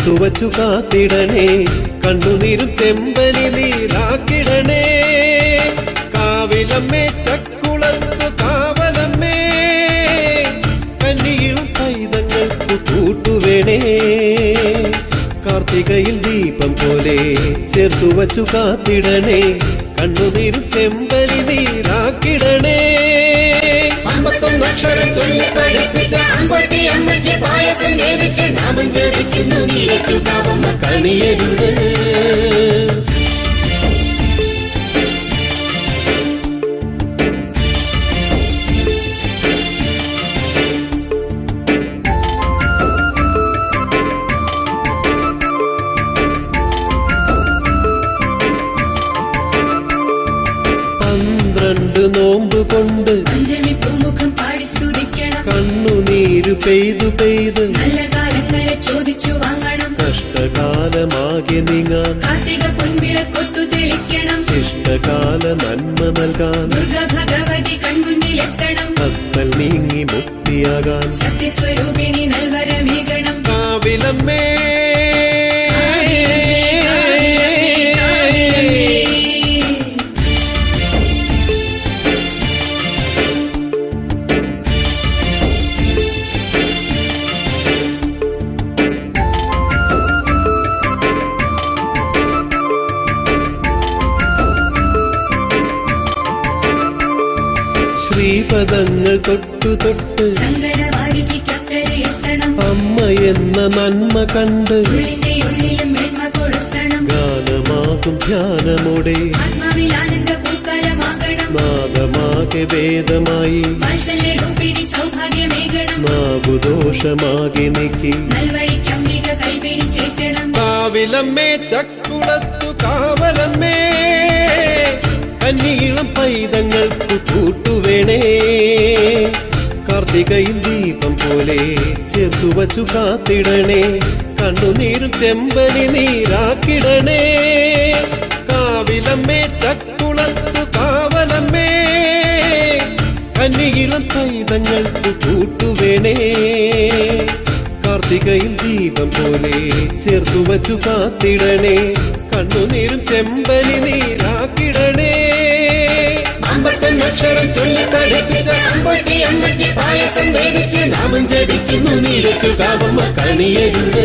ചേർത്തു വച്ചു കാത്തിടണേ, കണ്ണുനീരും ചെമ്പനി നീരാക്കിടണേ. കാവിലമ്മേ ചക്കുളത്തു കാവലമ്മേ, കന്നിയിളം പൈതങ്ങൾക്ക് കൂട്ടുവേണേ. കാർത്തികയിൽ ദീപം പോലെ ചേർത്തു വച്ചു കാത്തിടണേ, കണ്ണുനീരും ചെമ്പനി നീരാക്കിടണേ. 51 അക്ഷരം ചൊല്ലി പഠിപ്പിച്ച അമ്പത്തി അമ്മയ്ക്ക് പായസം നേദിച്ച് നാമം ജപിക്കുന്നു നീരേറ്റുകാവമ്മ കണിയരുത്. നോമ്പ് കൊണ്ട് പഞ്ചമിപ്പൂമുഖം പാടി സ്തുതിക്കണം, കണ്ണുനീര് പെയ്തു പെയ്ത് നല്ല കാലങ്ങളെ ചോദിച്ചു വാങ്ങണം. കഷ്ടകാലമാകെ നീങ്ങാൻ കാർത്തിക പൊൻവിളക്കൊത്തു തെളിക്കണം, ശിഷ്ടകാല നന്മ നൽകാൻ ദുർഗ ഭഗവതി കൺമുന്നിലെത്തണം. കത്തൽ നീങ്ങി മുക്തിയാകാൻ സത്യസ്വരൂപിണി നൽവരമേകണം. കാവിലമ്മേ ശ്രീപദങ്ങൾ തൊട്ടു തൊട്ട് സങ്കടവാരിക്കക്കരെ എത്തണം, അമ്മ എന്ന നന്മ കണ്ട് ഉള്ളിന്റെ ഉള്ളിലും വെണ്മ കൊളുത്തണം. ഗാനമാകും ധ്യാനമോടെ ആത്മാവിൽ ആനന്ദ പൂക്കാലമാകണം, നാദമാകെ വേദമായി വാത്സല്യരൂപിണി സൗഭാഗ്യമേകണം. നാഗുദോഷമാകെ നീക്കി നൽവഴിക്കംബിക കൈപിടിച്ചേറ്റണം. കാവിലമ്മേ ചക്കുളത്തു കാവലമ്മേ, കന്നിയിളം പൈതങ്ങൾക്ക് കൂട്ടുവേണേ. കാർത്തികയിൽ ദീപം പോലെ ചേർത്തു വച്ചു കാത്തിടണേ, കണ്ണുനീരും ചെമ്പനി നീരാക്കിടണേ. കാവിലമ്മേ ചക്കുളത്തു കാവലമ്മേ, കന്നിയിളം പൈതങ്ങൾക്ക് കൂട്ടുവേണേ. കാർത്തികയിൽ ദീപം പോലെ ചേർത്തു വച്ചു കാത്തിടണേ, കണ്ണുനീരും ചെമ്പനി നീരാക്കിടണേ. 51 അക്ഷരം ചൊല്ലി പഠിപ്പിച്ച അമ്പത്തി അമ്മയ്ക്ക് പായസം നേദിച്ച് നാമം ജപിക്കുന്നു നീരേറ്റുകാവമ്മ കണിയരുത്.